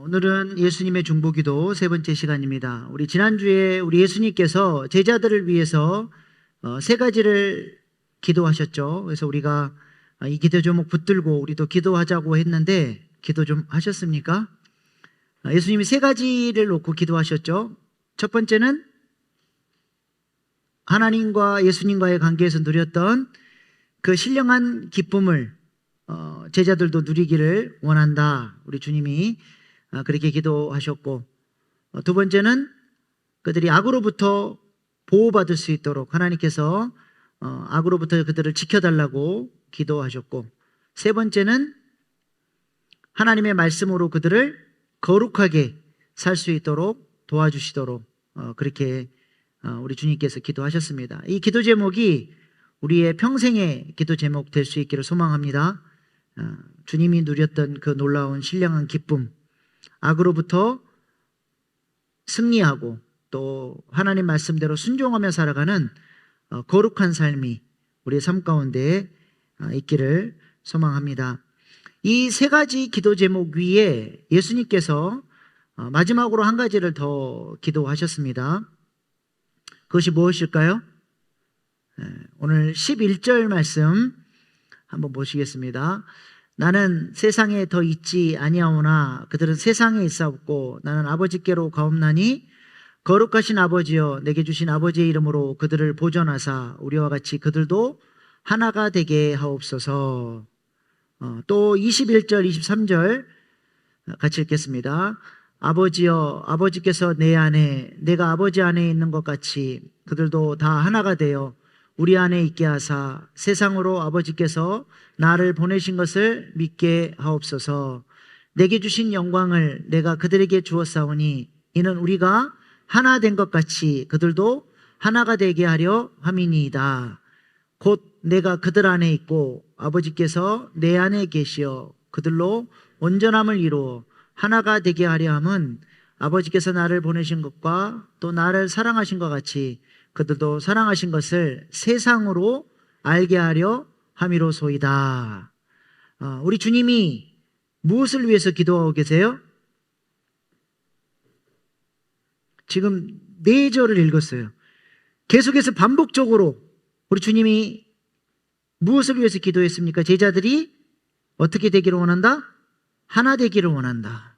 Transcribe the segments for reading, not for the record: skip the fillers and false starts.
오늘은 예수님의 중보기도 세 번째 시간입니다. 우리 지난주에 우리 예수님께서 제자들을 위해서 세 가지를 기도하셨죠. 그래서 우리가 이 기도 제목 붙들고 우리도 기도하자고 했는데 기도 좀 하셨습니까? 예수님이 세 가지를 놓고 기도하셨죠. 첫 번째는 하나님과 예수님과의 관계에서 누렸던 그 신령한 기쁨을 제자들도 누리기를 원한다. 우리 주님이 그렇게 기도하셨고, 두 번째는 그들이 악으로부터 보호받을 수 있도록 하나님께서 악으로부터 그들을 지켜달라고 기도하셨고, 세 번째는 하나님의 말씀으로 그들을 거룩하게 살 수 있도록 도와주시도록 그렇게 우리 주님께서 기도하셨습니다. 이 기도 제목이 우리의 평생의 기도 제목 될 수 있기를 소망합니다. 주님이 누렸던 그 놀라운 신령한 기쁨, 악으로부터 승리하고 또 하나님 말씀대로 순종하며 살아가는 거룩한 삶이 우리의 삶 가운데 있기를 소망합니다. 이 세 가지 기도 제목 위에 예수님께서 마지막으로 한 가지를 더 기도하셨습니다. 그것이 무엇일까요? 오늘 11절 말씀 한번 보시겠습니다. 나는 세상에 더 있지 아니하오나 그들은 세상에 있사옵고 나는 아버지께로 가옵나니 거룩하신 아버지여 내게 주신 아버지의 이름으로 그들을 보존하사 우리와 같이 그들도 하나가 되게 하옵소서. 또 21절 23절 같이 읽겠습니다. 아버지여 아버지께서 내 안에 내가 아버지 안에 있는 것 같이 그들도 다 하나가 되어 우리 안에 있게 하사 세상으로 아버지께서 나를 보내신 것을 믿게 하옵소서. 내게 주신 영광을 내가 그들에게 주었사오니 이는 우리가 하나 된 것 같이 그들도 하나가 되게 하려 함이니이다. 곧 내가 그들 안에 있고 아버지께서 내 안에 계시어 그들로 온전함을 이루어 하나가 되게 하려 함은 아버지께서 나를 보내신 것과 또 나를 사랑하신 것 같이 그들도 사랑하신 것을 세상으로 알게 하려 함이로소이다. 우리 주님이 무엇을 위해서 기도하고 계세요? 지금 4절을 읽었어요. 계속해서 반복적으로 우리 주님이 무엇을 위해서 기도했습니까? 제자들이 어떻게 되기를 원한다? 하나 되기를 원한다.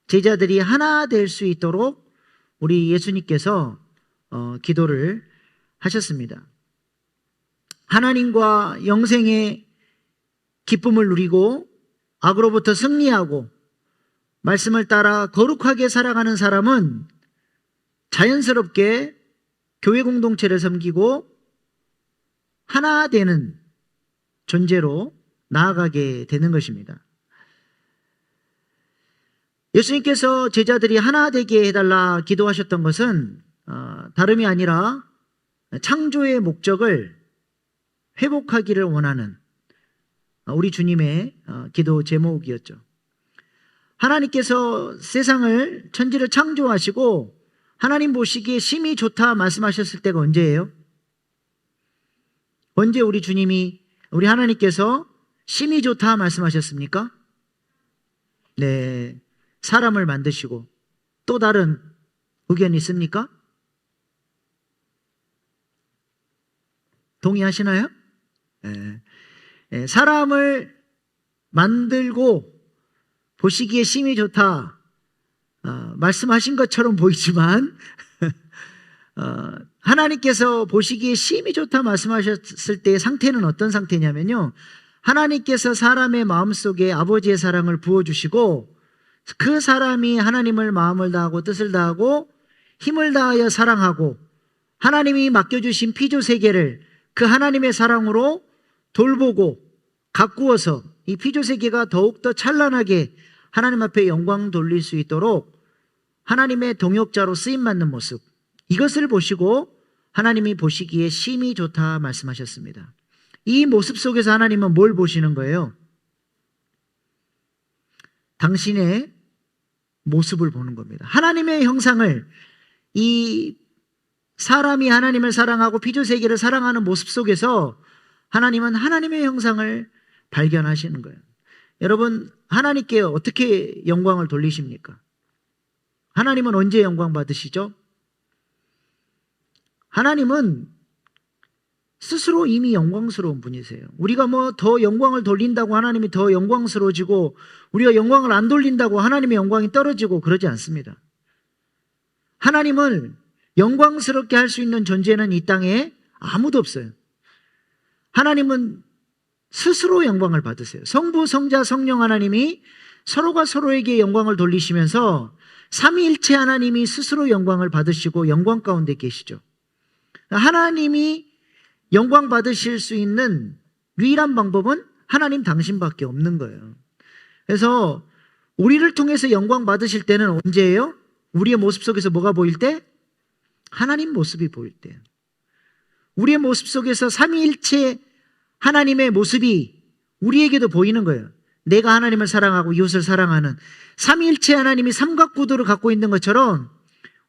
제자들이 하나 될 수 있도록 우리 예수님께서 기도를 하셨습니다. 하나님과 영생의 기쁨을 누리고 악으로부터 승리하고 말씀을 따라 거룩하게 살아가는 사람은 자연스럽게 교회 공동체를 섬기고 하나 되는 존재로 나아가게 되는 것입니다. 예수님께서 제자들이 하나 되게 해달라 기도하셨던 것은 다름이 아니라 창조의 목적을 회복하기를 원하는 우리 주님의 기도 제목이었죠. 하나님께서 세상을 천지를 창조하시고 하나님 보시기에 심히 좋다 말씀하셨을 때가 언제예요? 언제 우리 주님이 우리 하나님께서 심히 좋다 말씀하셨습니까? 네, 사람을 만드시고. 또 다른 의견이 있습니까? 동의하시나요? 네. 사람을 만들고 보시기에 심히 좋다 말씀하신 것처럼 보이지만 하나님께서 보시기에 심히 좋다 말씀하셨을 때의 상태는 어떤 상태냐면요, 하나님께서 사람의 마음속에 아버지의 사랑을 부어주시고 그 사람이 하나님을 마음을 다하고 뜻을 다하고 힘을 다하여 사랑하고 하나님이 맡겨주신 피조세계를 그 하나님의 사랑으로 돌보고 가꾸어서 이 피조세계가 더욱더 찬란하게 하나님 앞에 영광 돌릴 수 있도록 하나님의 동역자로 쓰임받는 모습, 이것을 보시고 하나님이 보시기에 심히 좋다 말씀하셨습니다. 이 모습 속에서 하나님은 뭘 보시는 거예요? 당신의 모습을 보는 겁니다. 하나님의 형상을, 이 사람이 하나님을 사랑하고 피조세계를 사랑하는 모습 속에서 하나님은 하나님의 형상을 발견하시는 거예요. 여러분, 하나님께 어떻게 영광을 돌리십니까? 하나님은 언제 영광 받으시죠? 하나님은 스스로 이미 영광스러운 분이세요. 우리가 뭐 더 영광을 돌린다고 하나님이 더 영광스러워지고, 우리가 영광을 안 돌린다고 하나님의 영광이 떨어지고 그러지 않습니다. 하나님을 영광스럽게 할 수 있는 존재는 이 땅에 아무도 없어요. 하나님은 스스로 영광을 받으세요. 성부, 성자, 성령 하나님이 서로가 서로에게 영광을 돌리시면서 삼위일체 하나님이 스스로 영광을 받으시고 영광 가운데 계시죠. 하나님이 영광 받으실 수 있는 유일한 방법은 하나님 당신밖에 없는 거예요. 그래서 우리를 통해서 영광 받으실 때는 언제예요? 우리의 모습 속에서 뭐가 보일 때? 하나님 모습이 보일 때. 우리의 모습 속에서 삼위일체 하나님의 모습이 우리에게도 보이는 거예요. 내가 하나님을 사랑하고 이웃을 사랑하는 삼위일체 하나님이 삼각구도를 갖고 있는 것처럼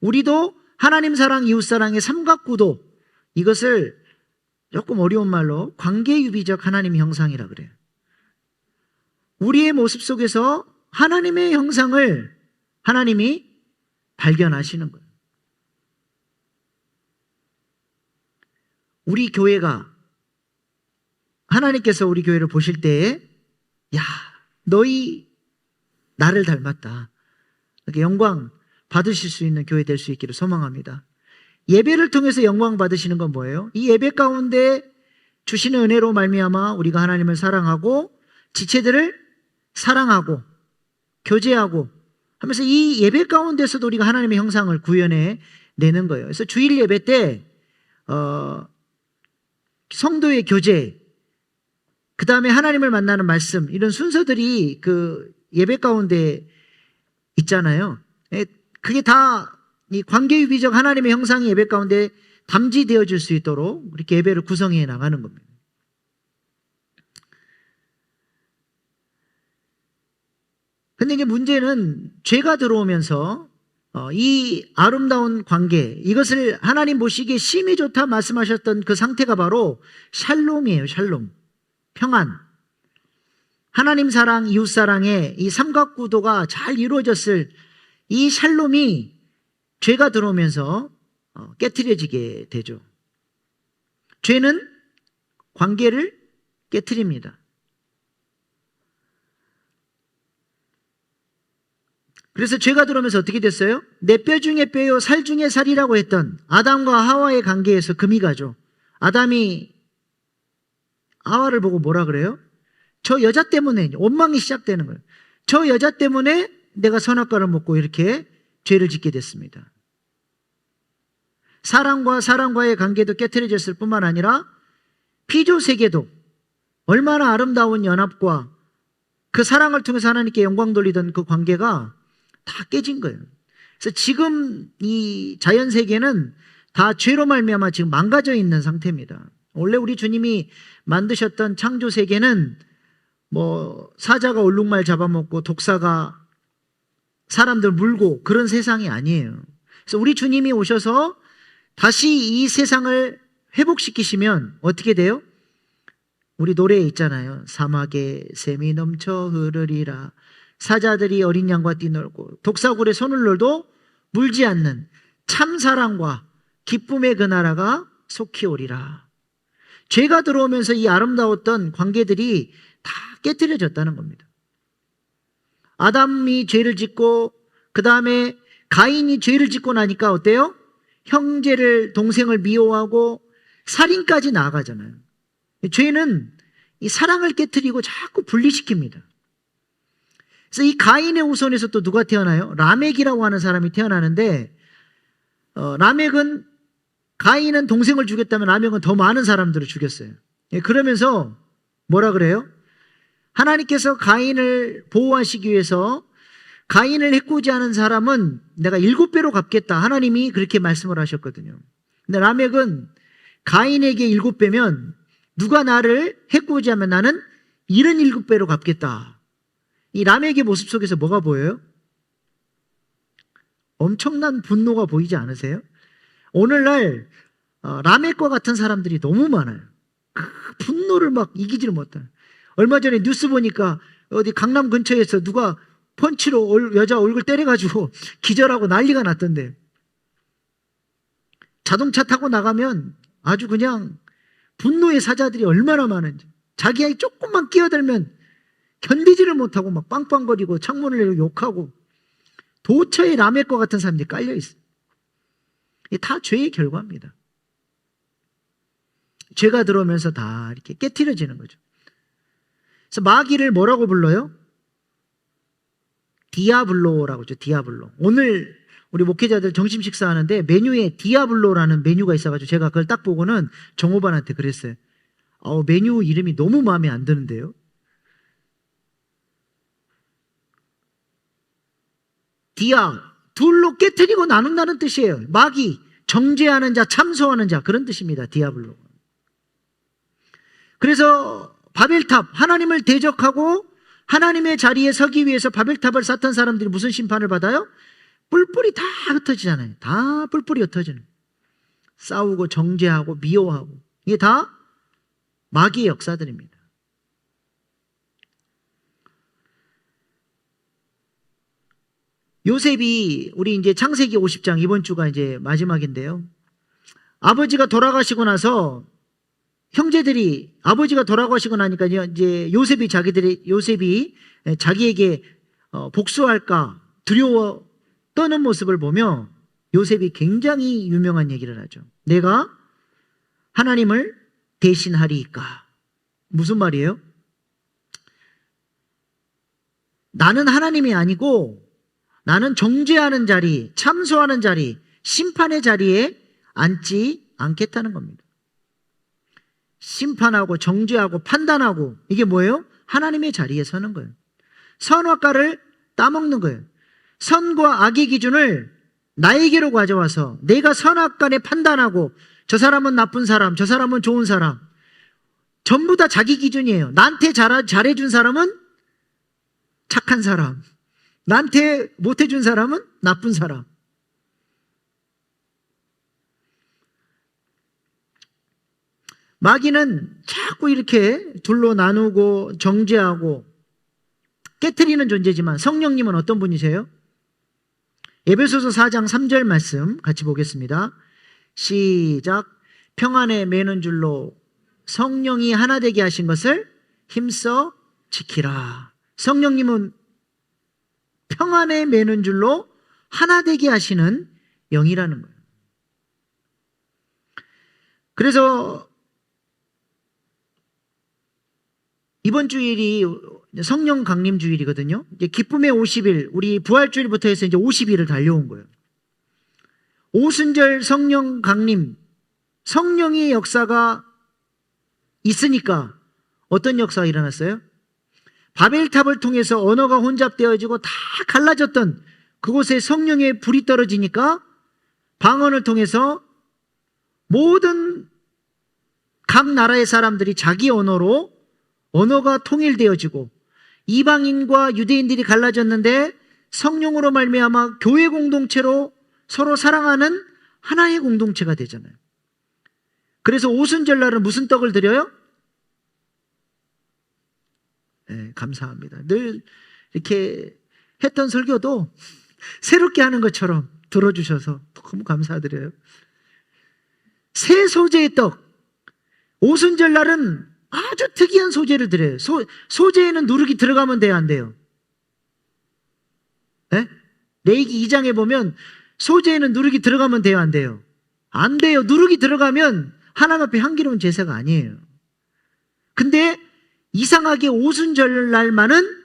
우리도 하나님 사랑, 이웃 사랑의 삼각구도, 이것을 조금 어려운 말로 관계유비적 하나님의 형상이라 그래요. 우리의 모습 속에서 하나님의 형상을 하나님이 발견하시는 거예요. 우리 교회가, 하나님께서 우리 교회를 보실 때에 야, 너희 나를 닮았다, 이렇게 영광 받으실 수 있는 교회 될 수 있기를 소망합니다. 예배를 통해서 영광 받으시는 건 뭐예요? 이 예배 가운데 주시는 은혜로 말미암아 우리가 하나님을 사랑하고 지체들을 사랑하고 교제하고 하면서 이 예배 가운데서도 우리가 하나님의 형상을 구현해 내는 거예요. 그래서 주일 예배 때 성도의 교제, 그 다음에 하나님을 만나는 말씀, 이런 순서들이 그 예배 가운데 있잖아요. 그게 다 이 관계유비적 하나님의 형상이 예배 가운데 담지되어질 수 있도록 이렇게 예배를 구성해 나가는 겁니다. 근데 이제 문제는 죄가 들어오면서 이 아름다운 관계, 이것을 하나님 보시기에 심히 좋다 말씀하셨던 그 상태가 바로 샬롬이에요. 샬롬, 평안. 하나님 사랑, 이웃 사랑의 이 삼각구도가 잘 이루어졌을 이 샬롬이 죄가 들어오면서 깨트려지게 되죠. 죄는 관계를 깨트립니다. 그래서 죄가 들어오면서 어떻게 됐어요? 내 뼈 중에 뼈요 살 중에 살이라고 했던 아담과 하와의 관계에서 금이 가죠. 아담이 하와를 보고 뭐라 그래요? 저 여자 때문에 원망이 시작되는 거예요. 저 여자 때문에 내가 선악과를 먹고 이렇게 죄를 짓게 됐습니다. 사랑과 사랑과의 관계도 깨트려졌을 뿐만 아니라 피조 세계도 얼마나 아름다운 연합과 그 사랑을 통해서 하나님께 영광 돌리던 그 관계가 다 깨진 거예요. 그래서 지금 이 자연 세계는 다 죄로 말미암아 지금 망가져 있는 상태입니다. 원래 우리 주님이 만드셨던 창조 세계는 뭐 사자가 얼룩말 잡아먹고 독사가 사람들 물고 그런 세상이 아니에요. 그래서 우리 주님이 오셔서 다시 이 세상을 회복시키시면 어떻게 돼요? 우리 노래에 있잖아요. 사막에 샘이 넘쳐 흐르리라, 사자들이 어린 양과 뛰놀고 독사굴에 손을 넣어도 물지 않는 참사랑과 기쁨의 그 나라가 속히 오리라. 죄가 들어오면서 이 아름다웠던 관계들이 다 깨트려졌다는 겁니다. 아담이 죄를 짓고 그 다음에 가인이 죄를 짓고 나니까 어때요? 형제를, 동생을 미워하고 살인까지 나아가잖아요. 죄는 이 사랑을 깨트리고 자꾸 분리시킵니다. 그래서 이 가인의 후손에서 또 누가 태어나요? 라멕이라고 하는 사람이 태어나는데 라멕은, 가인은 동생을 죽였다면 라멕은 더 많은 사람들을 죽였어요. 그러면서 뭐라 그래요? 하나님께서 가인을 보호하시기 위해서 가인을 해코지하는 사람은 내가 7배로 갚겠다, 하나님이 그렇게 말씀을 하셨거든요. 근데 라멕은 가인에게 7배면 누가 나를 해코지하면 나는 77배로 갚겠다. 이 라멕의 모습 속에서 뭐가 보여요? 엄청난 분노가 보이지 않으세요? 오늘날 라멕과 같은 사람들이 너무 많아요. 그 분노를 막 이기지를 못해요. 얼마 전에 뉴스 보니까 어디 강남 근처에서 누가 펀치로 여자 얼굴 때려가지고 기절하고 난리가 났던데. 자동차 타고 나가면 아주 그냥 분노의 사자들이 얼마나 많은지. 자기 아이 조금만 끼어들면 견디지를 못하고 막 빵빵거리고 창문을 열고 욕하고 도처에 라메과 같은 사람들이 깔려있어요. 이게 다 죄의 결과입니다. 죄가 들어오면서 다 이렇게 깨트려지는 거죠. 그래서 마귀를 뭐라고 불러요? 디아블로라고 하죠. 디아블로. 오늘 우리 목회자들 점심 식사하는데 메뉴에 디아블로라는 메뉴가 있어가지고 제가 그걸 딱 보고는 정호반한테 그랬어요. 메뉴 이름이 너무 마음에 안 드는데요. 디아, 둘로 깨트리고 나눈다는 뜻이에요. 마귀, 정죄하는 자, 참소하는 자, 그런 뜻입니다. 디아블로. 그래서 바벨탑, 하나님을 대적하고 하나님의 자리에 서기 위해서 바벨탑을 쌓던 사람들이 무슨 심판을 받아요? 뿔뿔이 다 흩어지잖아요. 다 뿔뿔이 흩어지는. 싸우고 정죄하고 미워하고. 이게 다 마귀의 역사들입니다. 요셉이 우리 이제 창세기 50장 이번 주가 이제 마지막인데요. 아버지가 돌아가시고 나서 형제들이 아버지가 돌아가시고 나니까 이제 요셉이 자기에게 복수할까 두려워 떠는 모습을 보며 요셉이 굉장히 유명한 얘기를 하죠. 내가 하나님을 대신하리이까. 무슨 말이에요? 나는 하나님이 아니고 나는 정죄하는 자리, 참소하는 자리, 심판의 자리에 앉지 않겠다는 겁니다. 심판하고 정죄하고 판단하고 이게 뭐예요? 하나님의 자리에 서는 거예요. 선악과를 따먹는 거예요. 선과 악의 기준을 나에게로 가져와서 내가 선악간에 판단하고 저 사람은 나쁜 사람, 저 사람은 좋은 사람 전부 다 자기 기준이에요. 나한테 잘해준 사람은 착한 사람, 나한테 못해준 사람은 나쁜 사람. 마귀는 자꾸 이렇게 둘로 나누고 정죄하고 깨트리는 존재지만 성령님은 어떤 분이세요? 에베소서 4장 3절 말씀 같이 보겠습니다. 시작. 평안에 매는 줄로 성령이 하나 되게 하신 것을 힘써 지키라. 성령님은 평안에 매는 줄로 하나 되게 하시는 영이라는 거예요. 그래서 이번 주일이 성령 강림 주일이거든요. 이제 기쁨의 50일, 우리 부활주일부터 해서 이제 50일을 달려온 거예요. 오순절 성령 강림, 성령의 역사가 있으니까 어떤 역사가 일어났어요? 바벨탑을 통해서 언어가 혼잡되어지고 다 갈라졌던 그곳에 성령의 불이 떨어지니까 방언을 통해서 모든 각 나라의 사람들이 자기 언어가 통일되어지고 이방인과 유대인들이 갈라졌는데 성령으로 말미암아 교회 공동체로 서로 사랑하는 하나의 공동체가 되잖아요. 그래서 오순절날은 무슨 떡을 드려요? 네, 감사합니다. 늘 이렇게 했던 설교도 새롭게 하는 것처럼 들어주셔서 너무 감사드려요. 새 소재의 떡. 오순절날은 아주 특이한 소재를 드려요. 소재에는 누룩이 들어가면 돼요, 안 돼요? 네? 레위기 2장에 보면 소재에는 누룩이 들어가면 돼요, 안 돼요? 안 돼요. 누룩이 들어가면 하나님 앞에 향기로운 제사가 아니에요. 근데 이상하게 오순절날만은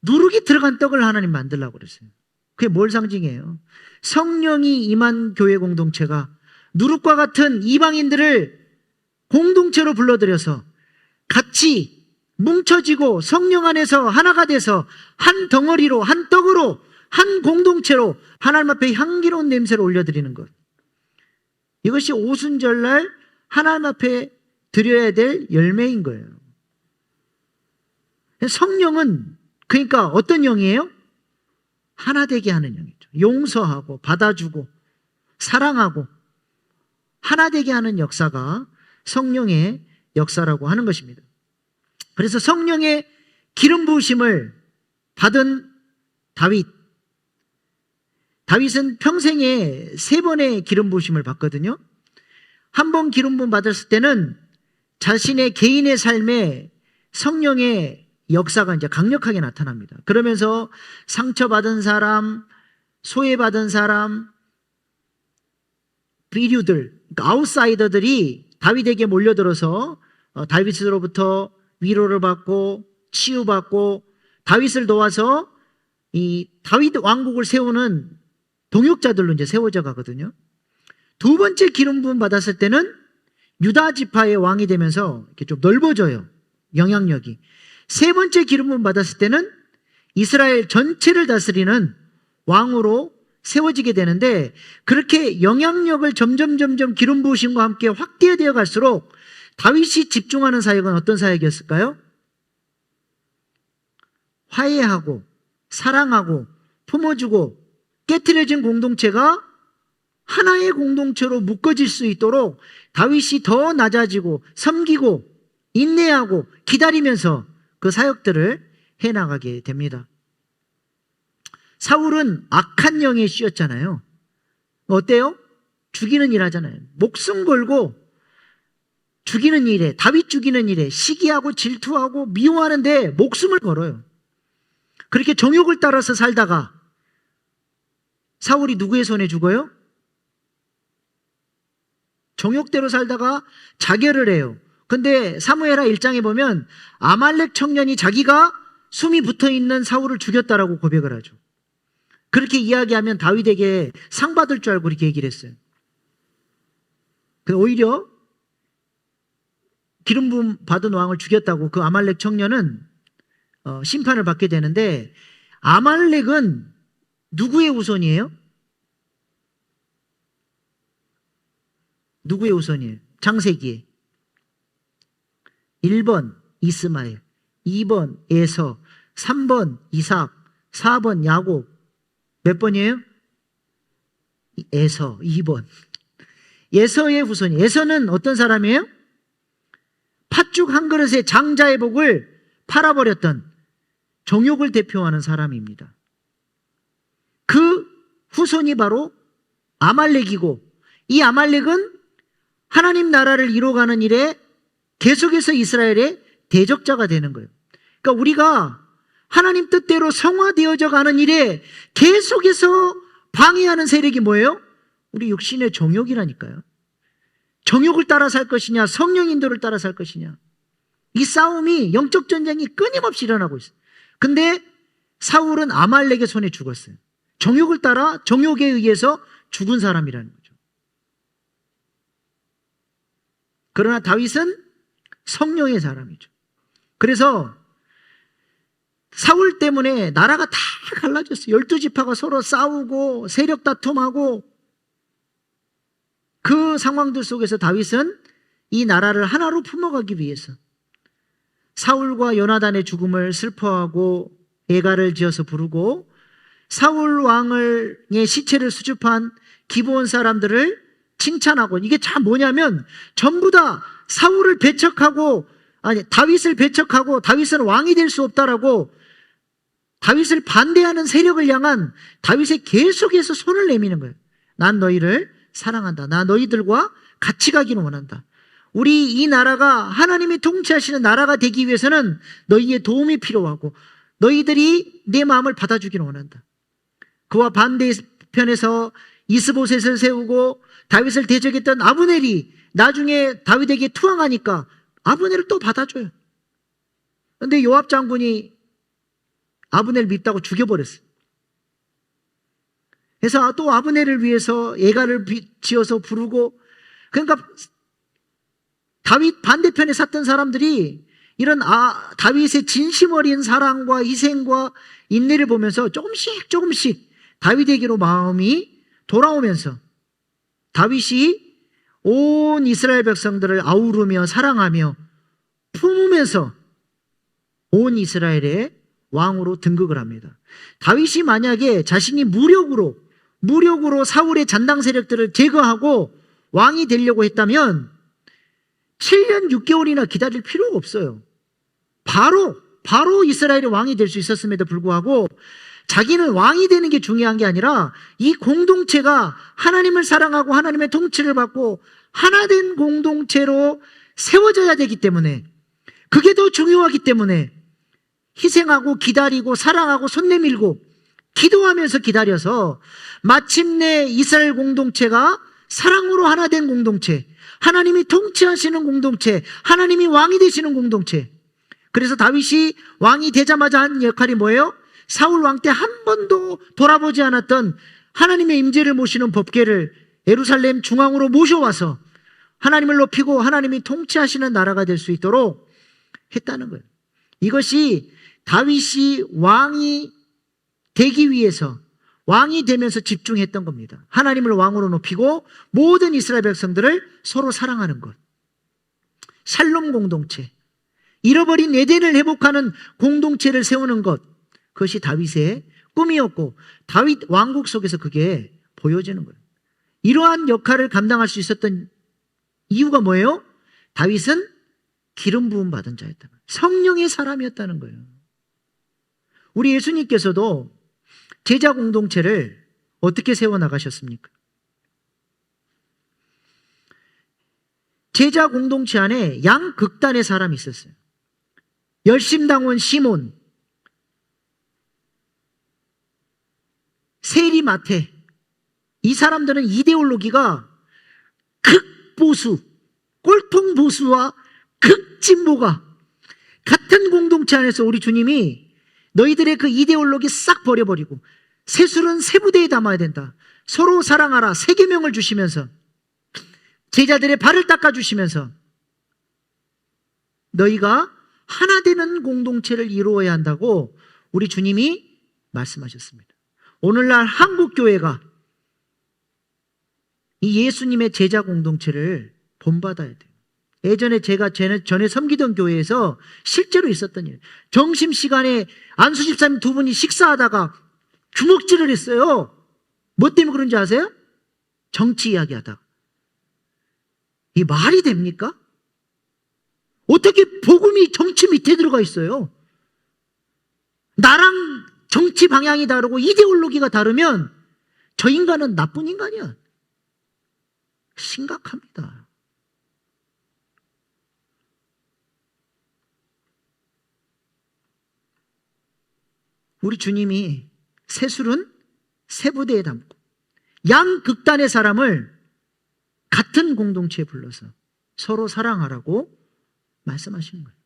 누룩이 들어간 떡을 하나님 만들라고 그랬어요. 그게 뭘 상징해요? 성령이 임한 교회 공동체가 누룩과 같은 이방인들을 공동체로 불러들여서 같이 뭉쳐지고 성령 안에서 하나가 돼서 한 덩어리로, 한 떡으로, 한 공동체로 하나님 앞에 향기로운 냄새를 올려드리는 것. 이것이 오순절날 하나님 앞에 드려야 될 열매인 거예요. 성령은 그러니까 어떤 영이에요? 하나 되게 하는 영이죠. 용서하고 받아주고 사랑하고 하나 되게 하는 역사가 성령의 역사라고 하는 것입니다. 그래서 성령의 기름 부으심을 받은 다윗. 다윗은 평생에 3번의 기름 부으심을 받거든요. 한 번 기름 부음 받았을 때는 자신의 개인의 삶에 성령의 역사가 이제 강력하게 나타납니다. 그러면서 상처받은 사람, 소외받은 사람, 비류들, 그러니까 아웃사이더들이 다윗에게 몰려들어서 다윗으로부터 위로를 받고 치유받고 다윗을 도와서 이 다윗 왕국을 세우는 동역자들로 이제 세워져 가거든요. 2번째 기름 부음 받았을 때는 유다 지파의 왕이 되면서 이렇게 좀 넓어져요. 영향력이. 3번째 기름 부음 받았을 때는 이스라엘 전체를 다스리는 왕으로 세워지게 되는데, 그렇게 영향력을 점점 기름 부으심과 함께 확대되어 갈수록 다윗이 집중하는 사역은 어떤 사역이었을까요? 화해하고 사랑하고 품어주고 깨트려진 공동체가 하나의 공동체로 묶어질 수 있도록 다윗이 더 낮아지고 섬기고 인내하고 기다리면서 그 사역들을 해나가게 됩니다. 사울은 악한 영에 씌였잖아요. 어때요? 죽이는 일 하잖아요. 목숨 걸고 죽이는 일에, 다윗 죽이는 일에 시기하고 질투하고 미워하는데 목숨을 걸어요. 그렇게 정욕을 따라서 살다가 사울이 누구의 손에 죽어요? 정욕대로 살다가 자결을 해요. 근데 사무엘하 1장에 보면 아말렉 청년이 자기가 숨이 붙어있는 사울을 죽였다라고 고백을 하죠. 그렇게 이야기하면 다윗에게 상 받을 줄 알고 그렇게 얘기를 했어요. 오히려 기름 부음 받은 왕을 죽였다고 그 아말렉 청년은 심판을 받게 되는데, 아말렉은 누구의 후손이에요? 누구의 후손이에요? 창세기에 1번 이스마엘, 2번 에서, 3번 이삭, 4번 야곱. 몇 번이에요? 에서 2번. 에서의 후손이. 에서는 어떤 사람이에요? 팥죽 한 그릇에 장자의 복을 팔아버렸던 정욕을 대표하는 사람입니다. 그 후손이 바로 아말렉이고, 이 아말렉은 하나님 나라를 이뤄가는 일에 계속해서 이스라엘의 대적자가 되는 거예요. 그러니까 우리가 하나님 뜻대로 성화되어져 가는 일에 계속해서 방해하는 세력이 뭐예요? 우리 육신의 정욕이라니까요. 정욕을 따라 살 것이냐, 성령 인도를 따라 살 것이냐. 이 싸움이, 영적 전쟁이 끊임없이 일어나고 있어요. 근데 사울은 아말렉의 손에 죽었어요. 정욕을 따라 정욕에 의해서 죽은 사람이라는 거죠. 그러나 다윗은 성령의 사람이죠. 그래서 사울 때문에 나라가 다 갈라졌어요. 12지파가 서로 싸우고 세력 다툼하고, 그 상황들 속에서 다윗은 이 나라를 하나로 품어가기 위해서 사울과 요나단의 죽음을 슬퍼하고 애가를 지어서 부르고, 사울 왕의 시체를 수줍한 기브온 사람들을 칭찬하고, 이게 참 뭐냐면 전부 다 사울을 배척하고, 아니 다윗을 배척하고 다윗은 왕이 될 수 없다라고 다윗을 반대하는 세력을 향한 다윗의 계속해서 손을 내미는 거예요. 난 너희를 사랑한다. 나 너희들과 같이 가기를 원한다. 우리 이 나라가 하나님이 통치하시는 나라가 되기 위해서는 너희의 도움이 필요하고 너희들이 내 마음을 받아주기를 원한다. 그와 반대편에서 이스보셋을 세우고 다윗을 대적했던 아브넬이 나중에 다윗에게 투항하니까 아브넬을 또 받아줘요. 그런데 요압 장군이 아브넬 밉다고 죽여버렸어요. 그래서 또 아브넬을 위해서 애가를 지어서 부르고, 그러니까 다윗 반대편에 섰던 사람들이 이런 다윗의 진심 어린 사랑과 희생과 인내를 보면서 조금씩 다윗에게로 마음이 돌아오면서 다윗이 온 이스라엘 백성들을 아우르며 사랑하며 품으면서 온 이스라엘의 왕으로 등극을 합니다. 다윗이 만약에 자신이 무력으로 사울의 잔당 세력들을 제거하고 왕이 되려고 했다면 7년 6개월이나 기다릴 필요가 없어요. 바로 바로 이스라엘의 왕이 될 수 있었음에도 불구하고 자기는 왕이 되는 게 중요한 게 아니라 이 공동체가 하나님을 사랑하고 하나님의 통치를 받고 하나된 공동체로 세워져야 되기 때문에, 그게 더 중요하기 때문에 희생하고 기다리고 사랑하고 손 내밀고 기도하면서 기다려서 마침내 이스라엘 공동체가 사랑으로 하나 된 공동체, 하나님이 통치하시는 공동체, 하나님이 왕이 되시는 공동체. 그래서 다윗이 왕이 되자마자 한 역할이 뭐예요? 사울 왕 때 한 번도 돌아보지 않았던 하나님의 임재를 모시는 법궤를 예루살렘 중앙으로 모셔와서 하나님을 높이고 하나님이 통치하시는 나라가 될 수 있도록 했다는 거예요. 이것이 다윗이 왕이 되기 위해서, 왕이 되면서 집중했던 겁니다. 하나님을 왕으로 높이고 모든 이스라엘 백성들을 서로 사랑하는 것. 샬롬 공동체, 잃어버린 에덴을 회복하는 공동체를 세우는 것, 그것이 다윗의 꿈이었고 다윗 왕국 속에서 그게 보여지는 거예요. 이러한 역할을 감당할 수 있었던 이유가 뭐예요? 다윗은 기름 부음 받은 자였다. 성령의 사람이었다는 거예요. 우리 예수님께서도 제자 공동체를 어떻게 세워나가셨습니까? 제자 공동체 안에 양극단의 사람이 있었어요. 열심당원 시몬, 세리마테, 이 사람들은 이데올로기가 극보수, 꼴통보수와 극진보가 같은 공동체 안에서 우리 주님이 너희들의 그 이데올로기 싹 버려버리고 세술은 세 부대에 담아야 된다, 서로 사랑하라, 세 계명을 주시면서 제자들의 발을 닦아주시면서 너희가 하나 되는 공동체를 이루어야 한다고 우리 주님이 말씀하셨습니다. 오늘날 한국교회가 이 예수님의 제자 공동체를 본받아야 돼요. 예전에 제가 전에 섬기던 교회에서 실제로 있었던 일, 점심시간에 안수 집사님 두 분이 식사하다가 주먹질을 했어요. 뭐 때문에 그런지 아세요? 정치 이야기하다가. 이 말이 됩니까? 어떻게 복음이 정치 밑에 들어가 있어요? 나랑 정치 방향이 다르고 이데올로기가 다르면 저 인간은 나쁜 인간이야. 심각합니다. 우리 주님이 세술은 세 부대에 담고 양극단의 사람을 같은 공동체에 불러서 서로 사랑하라고 말씀하시는 거예요.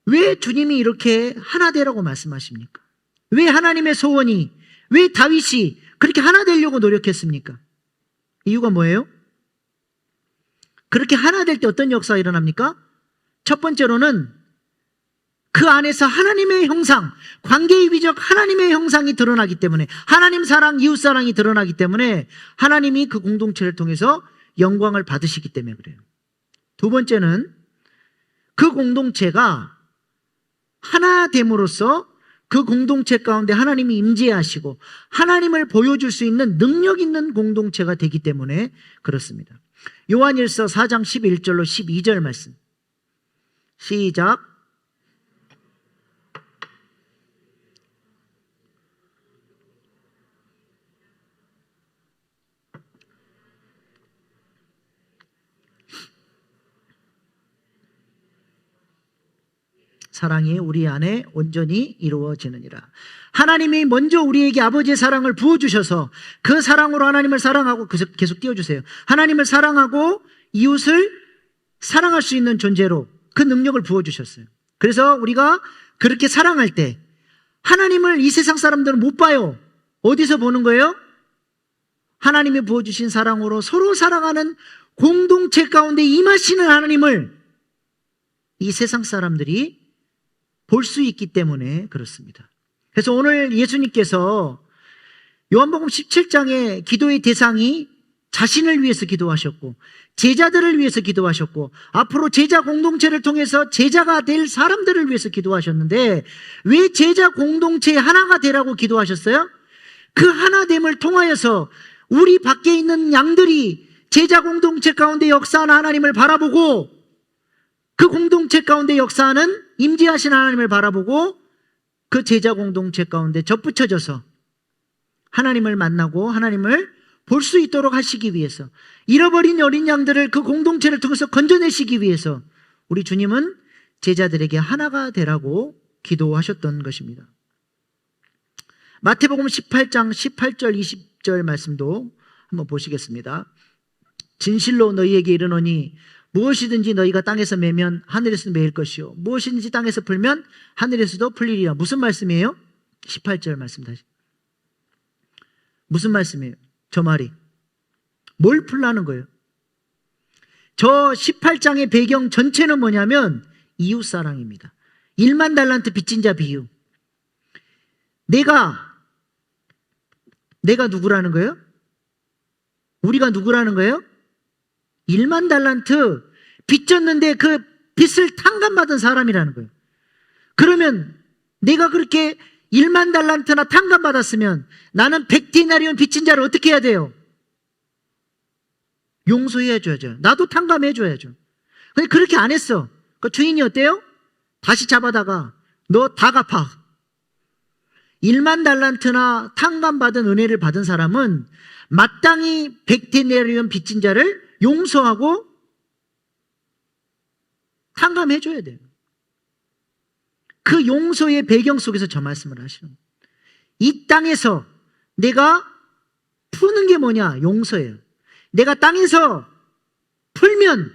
왜 주님이 이렇게 하나 되라고 말씀하십니까? 왜 하나님의 소원이, 왜 다윗이 그렇게 하나 되려고 노력했습니까? 이유가 뭐예요? 그렇게 하나 될 때 어떤 역사가 일어납니까? 첫 번째로는 그 안에서 하나님의 형상, 관계의 위적 하나님의 형상이 드러나기 때문에, 하나님 사랑, 이웃 사랑이 드러나기 때문에 하나님이 그 공동체를 통해서 영광을 받으시기 때문에 그래요. 두 번째는 그 공동체가 하나 됨으로써 그 공동체 가운데 하나님이 임재하시고 하나님을 보여줄 수 있는 능력 있는 공동체가 되기 때문에 그렇습니다. 요한일서 4장 11절로 12절 말씀 시작. 사랑이 우리 안에 온전히 이루어지느니라. 하나님이 먼저 우리에게 아버지의 사랑을 부어주셔서 그 사랑으로 하나님을 사랑하고, 계속 띄워주세요. 하나님을 사랑하고 이웃을 사랑할 수 있는 존재로 그 능력을 부어주셨어요. 그래서 우리가 그렇게 사랑할 때 하나님을 이 세상 사람들은 못 봐요. 어디서 보는 거예요? 하나님이 부어주신 사랑으로 서로 사랑하는 공동체 가운데 임하시는 하나님을 이 세상 사람들이 볼 수 있기 때문에 그렇습니다. 그래서 오늘 예수님께서 요한복음 17장의 기도의 대상이 자신을 위해서 기도하셨고 제자들을 위해서 기도하셨고 앞으로 제자 공동체를 통해서 제자가 될 사람들을 위해서 기도하셨는데, 왜 제자 공동체의 하나가 되라고 기도하셨어요? 그 하나됨을 통하여서 우리 밖에 있는 양들이 제자 공동체 가운데 역사하는 하나님을 바라보고, 그 공동체 가운데 역사하는 임재하신 하나님을 바라보고 그 제자 공동체 가운데 접붙여져서 하나님을 만나고 하나님을 볼 수 있도록 하시기 위해서, 잃어버린 어린 양들을 그 공동체를 통해서 건져내시기 위해서 우리 주님은 제자들에게 하나가 되라고 기도하셨던 것입니다. 마태복음 18장 18절 20절 말씀도 한번 보시겠습니다. 진실로 너희에게 이르노니 무엇이든지 너희가 땅에서 매면 하늘에서 매일 것이요 무엇이든지 땅에서 풀면 하늘에서도 풀리리라. 무슨 말씀이에요? 18절 말씀 다시. 무슨 말씀이에요? 저 말이 뭘 풀라는 거예요? 저 18장의 배경 전체는 뭐냐면 이웃사랑입니다. 1만 달란트 빚진 자 비유. 내가 누구라는 거예요? 우리가 누구라는 거예요? 1만 달란트 빚졌는데 그 빚을 탕감받은 사람이라는 거예요. 그러면 내가 그렇게 1만 달란트나 탕감받았으면 나는 100디나리온 빚진 자를 어떻게 해야 돼요? 용서해 줘야죠. 나도 탕감해 줘야죠. 근데 그렇게 안 했어. 그 주인이 어때요? 다시 잡아다가 너 다 갚아. 1만 달란트나 탕감받은 은혜를 받은 사람은 마땅히 100디나리온 빚진 자를 용서하고 탕감해 줘야 돼요. 그 용서의 배경 속에서 저 말씀을 하시는 거예요. 이 땅에서 내가 푸는 게 뭐냐? 용서예요. 내가 땅에서 풀면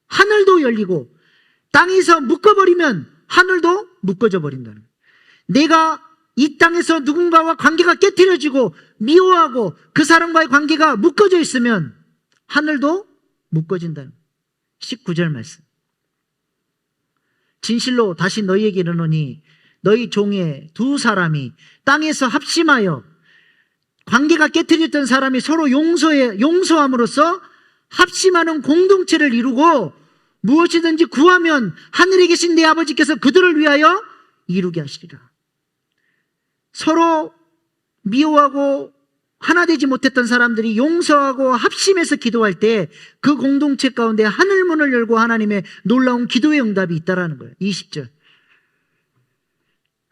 하늘도 열리고 땅에서 묶어버리면 하늘도 묶어져 버린다는 거예요. 내가 이 땅에서 누군가와 관계가 깨트려지고 미워하고 그 사람과의 관계가 묶어져 있으면 하늘도 묶어진다는 거예요. 19절 말씀. 진실로 다시 너희에게 이르노니 너희 종의 두 사람이 땅에서 합심하여 관계가 깨트렸던 사람이 서로 용서함으로써 합심하는 공동체를 이루고 무엇이든지 구하면 하늘에 계신 내 아버지께서 그들을 위하여 이루게 하시리라. 서로 미워하고 하나 되지 못했던 사람들이 용서하고 합심해서 기도할 때 그 공동체 가운데 하늘문을 열고 하나님의 놀라운 기도의 응답이 있다라는 거예요. 20절.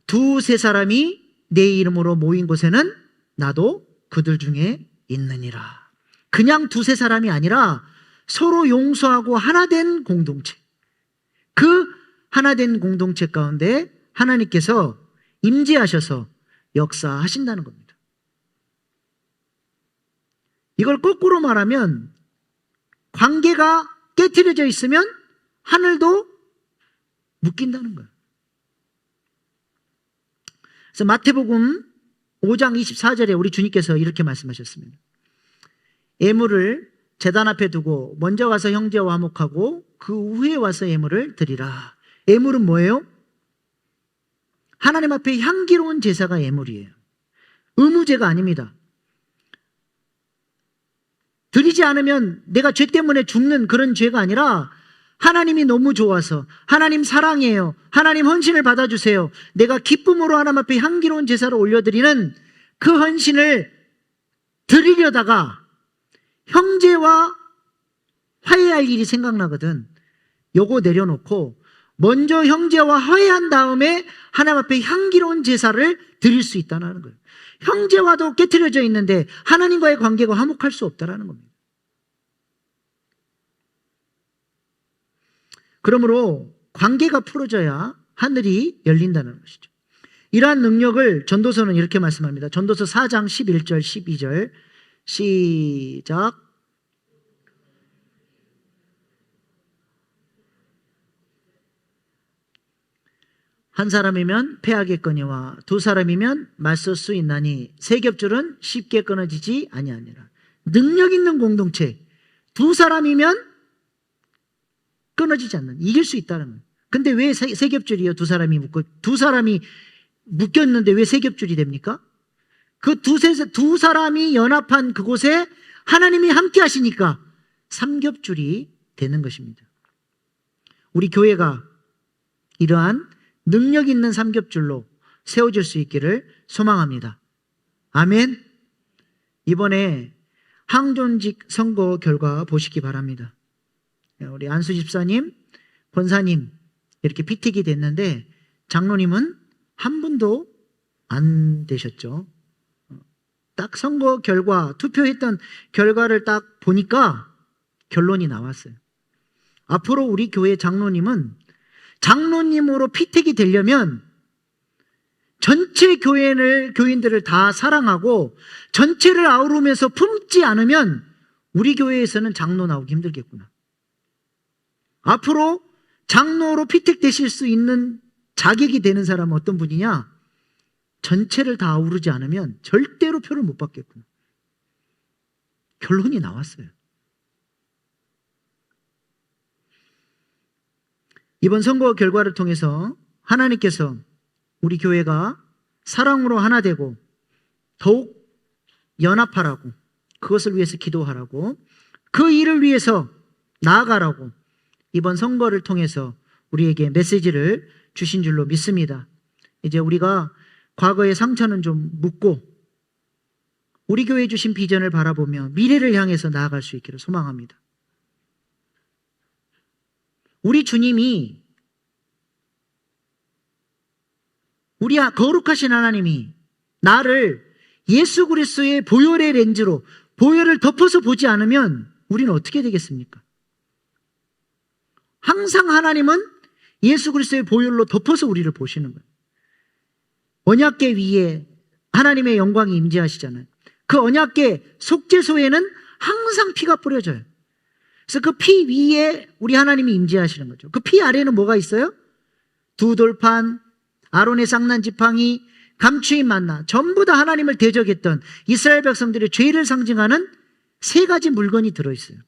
두세 사람이 내 이름으로 모인 곳에는 나도 그들 중에 있느니라. 그냥 두세 사람이 아니라 서로 용서하고 하나 된 공동체. 그 하나 된 공동체 가운데 하나님께서 임재하셔서 역사하신다는 겁니다. 이걸 거꾸로 말하면 관계가 깨트려져 있으면 하늘도 묶인다는 거예요. 그래서 마태복음 5장 24절에 우리 주님께서 이렇게 말씀하셨습니다. 예물을 제단 앞에 두고 먼저 가서 형제와 화목하고 그 후에 와서 예물을 드리라. 예물은 뭐예요? 하나님 앞에 향기로운 제사가 예물이에요. 의무제가 아닙니다. 드리지 않으면 내가 죄 때문에 죽는 그런 죄가 아니라 하나님이 너무 좋아서 하나님 사랑해요. 하나님 헌신을 받아주세요. 내가 기쁨으로 하나님 앞에 향기로운 제사를 올려드리는 그 헌신을 드리려다가 형제와 화해할 일이 생각나거든. 요거 내려놓고 먼저 형제와 화해한 다음에 하나님 앞에 향기로운 제사를 드릴 수 있다는 거예요. 형제와도 깨트려져 있는데 하나님과의 관계가 화목할 수 없다는 겁니다. 그러므로 관계가 풀어져야 하늘이 열린다는 것이죠. 이러한 능력을 전도서는 이렇게 말씀합니다. 전도서 4장 11절 12절 시작. 한 사람이면 패하겠거니와 두 사람이면 맞설 수 있나니 세 겹줄은 쉽게 끊어지지 아니하니라. 능력 있는 공동체, 두 사람이면 끊어지지 않는, 이길 수 있다는 거예요. 근데 왜 세 겹줄이요? 두 사람이 묶였는데 왜 세 겹줄이 됩니까? 그 두 사람이 연합한 그곳에 하나님이 함께 하시니까 삼겹줄이 되는 것입니다. 우리 교회가 이러한 능력 있는 삼겹줄로 세워질 수 있기를 소망합니다. 아멘. 이번에 항존직 선거 결과 보시기 바랍니다. 우리 안수 집사님, 권사님 이렇게 피택이 됐는데 장로님은 한 분도 안 되셨죠. 딱 선거 결과, 투표했던 결과를 딱 보니까 결론이 나왔어요. 앞으로 우리 교회 장로님은 장로님으로 피택이 되려면 전체 교인들을 다 사랑하고 전체를 아우르면서 품지 않으면 우리 교회에서는 장로 나오기 힘들겠구나. 앞으로 장로로 피택되실 수 있는 자격이 되는 사람은 어떤 분이냐? 전체를 다 아우르지 않으면 절대로 표를 못 받겠구나. 결론이 나왔어요. 이번 선거 결과를 통해서 하나님께서 우리 교회가 사랑으로 하나 되고 더욱 연합하라고, 그것을 위해서 기도하라고, 그 일을 위해서 나아가라고 이번 선거를 통해서 우리에게 메시지를 주신 줄로 믿습니다. 이제 우리가 과거의 상처는 좀 묻고 우리 교회에 주신 비전을 바라보며 미래를 향해서 나아갈 수 있기를 소망합니다. 우리 주님이, 우리 거룩하신 하나님이 나를 예수 그리스도의 보혈의 렌즈로 보혈을 덮어서 보지 않으면 우리는 어떻게 되겠습니까? 항상 하나님은 예수 그리스도의 보혈로 덮어서 우리를 보시는 거예요. 언약궤 위에 하나님의 영광이 임재하시잖아요. 그 언약궤 속죄소에는 항상 피가 뿌려져요. 그래서 그 피 위에 우리 하나님이 임재하시는 거죠. 그 피 아래는 뭐가 있어요? 두 돌판, 아론의 쌍난 지팡이, 감추인 만나, 전부 다 하나님을 대적했던 이스라엘 백성들의 죄를 상징하는 세 가지 물건이 들어있어요.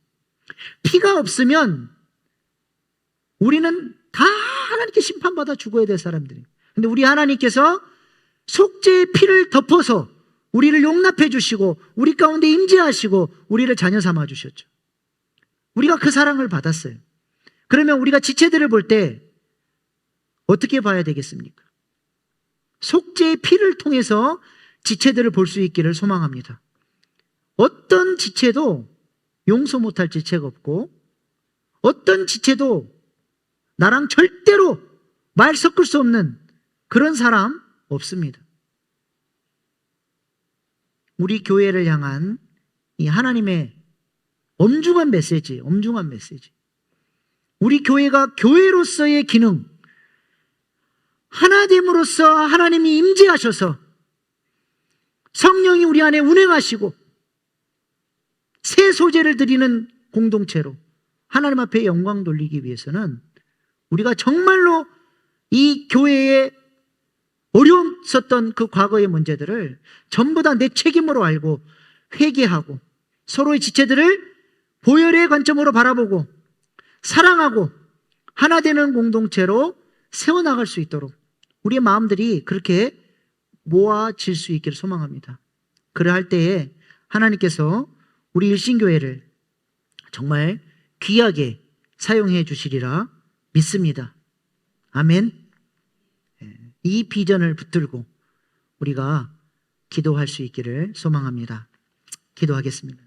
피가 없으면 우리는 다 하나님께 심판받아 죽어야 될 사람들이에요. 근데 우리 하나님께서 속죄의 피를 덮어서 우리를 용납해 주시고 우리 가운데 임재하시고 우리를 자녀 삼아 주셨죠. 우리가 그 사랑을 받았어요. 그러면 우리가 지체들을 볼 때 어떻게 봐야 되겠습니까? 속죄의 피를 통해서 지체들을 볼 수 있기를 소망합니다. 어떤 지체도 용서 못할 지체가 없고 어떤 지체도 나랑 절대로 말 섞을 수 없는 그런 사람 없습니다. 우리 교회를 향한 이 하나님의 엄중한 메시지. 우리 교회가 교회로서의 기능, 하나됨으로써 하나님이 임재하셔서 성령이 우리 안에 운행하시고 새 소재를 드리는 공동체로 하나님 앞에 영광 돌리기 위해서는 우리가 정말로 이 교회에 어려웠었던 그 과거의 문제들을 전부 다 내 책임으로 알고 회개하고 서로의 지체들을 보혈의 관점으로 바라보고 사랑하고 하나 되는 공동체로 세워나갈 수 있도록 우리의 마음들이 그렇게 모아질 수 있기를 소망합니다. 그러할 때에 하나님께서 우리 일신교회를 정말 귀하게 사용해 주시리라 믿습니다. 아멘. 이 비전을 붙들고 우리가 기도할 수 있기를 소망합니다. 기도하겠습니다.